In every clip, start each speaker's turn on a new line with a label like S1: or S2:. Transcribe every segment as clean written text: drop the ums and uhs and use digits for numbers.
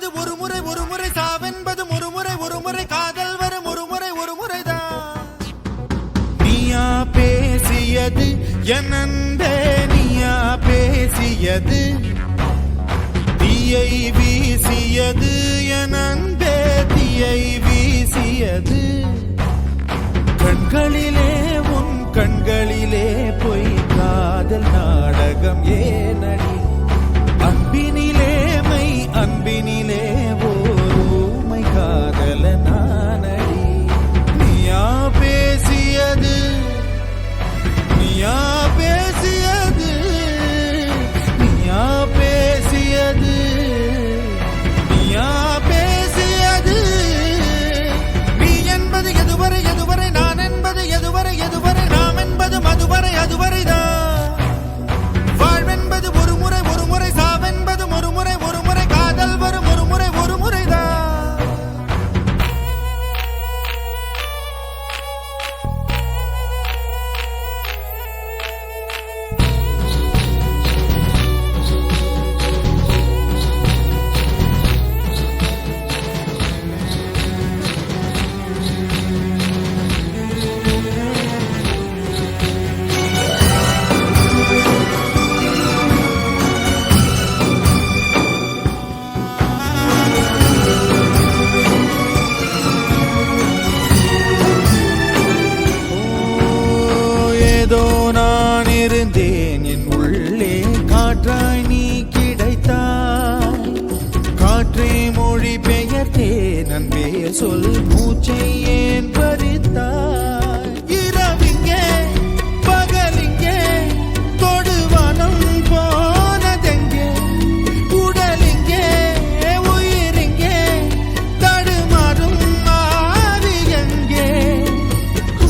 S1: வாழ்வென்பது ஒரு முறை சாவென்பது ஒரு முறை காதல் வரும் ஒரு முறைதான். நீயா பேசியது என் அன்பே, நீயா பேசியது தீயை வீசியது என் அன்பே, தீயை வீசியது. கண்களிலே உன் கண்களிலே பொய் காதல் நாடகம் ஏனடி, அன்பினிலே மை அன்பினிலே ஓமை காதல நானடி. நீயா பேசியது, நீயா பேசியது, நீயா பேசியது, நீயா பேசியது. நீ என்பது எதுவரை நான் என்பது எதுவரை நாம் என்பது அதுவரைதான். வாழ்வென்பது ஒரு முறை சாவென்பது ஒரு முறை காதல் வரும் ஒரு முறைதான். ஏதோ நான் இருந்தேன் என் உள்ளே, காற்றாய் நீ கிடைத்தாய். காற்றை மொழி பெயர்த்தேன் அன்பே, சொல் மூச்சை ஏன் பறித்தாய். இரவிங்கே பகலிங்கே தொடுவானம் போனதெங்கே, உடலிங்கே உயிரிங்கே தடுமாறும் ஆவி எங்கே.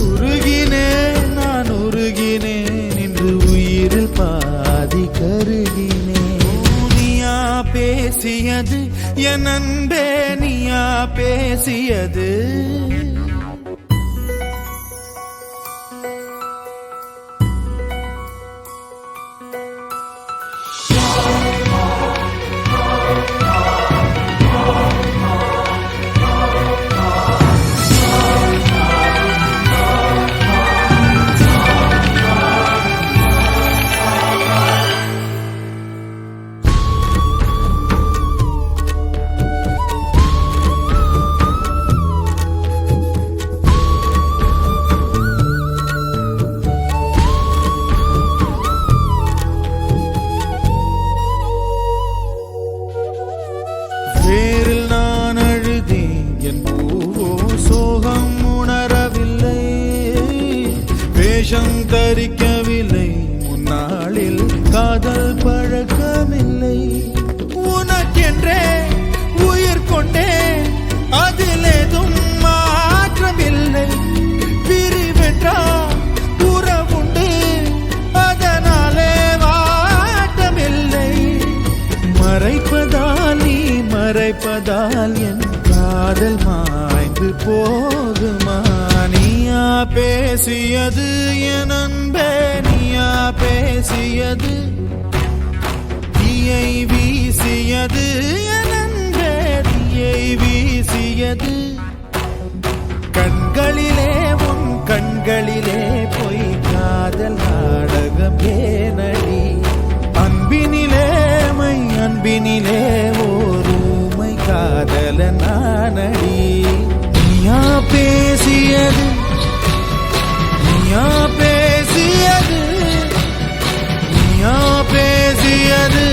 S1: உருகினேன் நான் உருகினேன் இன்று உயிரில் பாதி கருகினேன். நீயா பேசியது என் அன்பே, நீயா பேசியது. வேரில் நான் அழுதேன் என் பூவோ சோகம் உணரவில்லை, வேஷம் தரிக்கவில்லை முன்னாளில் காதல் பழக்கமில்லை. உனக்கென்றே உயிர் கொண்டே அதிலேதும் மாற்றமில்லை. பிரிவென்றால் உறவுண்டு அதனாலே வாட்டமில்லை. மறைப்பதால் நீ மறைப்பதால் என் காதல் மாய்ந்து போகுமா. நீயா பேசியது என் அன்பே, நீயா பேசியது தீயை வீசியது என் அன்பே, தீயை வீசியது. கண்களிலே உன் கண்களிலே பொய் காதல் நாடகம் ஏனடி, அன்பினிலே மை அன்பினிலே ஓருமை காதல நானடி. நீயா பேசியது, நீயா பேசியது, நீயா பேசியது.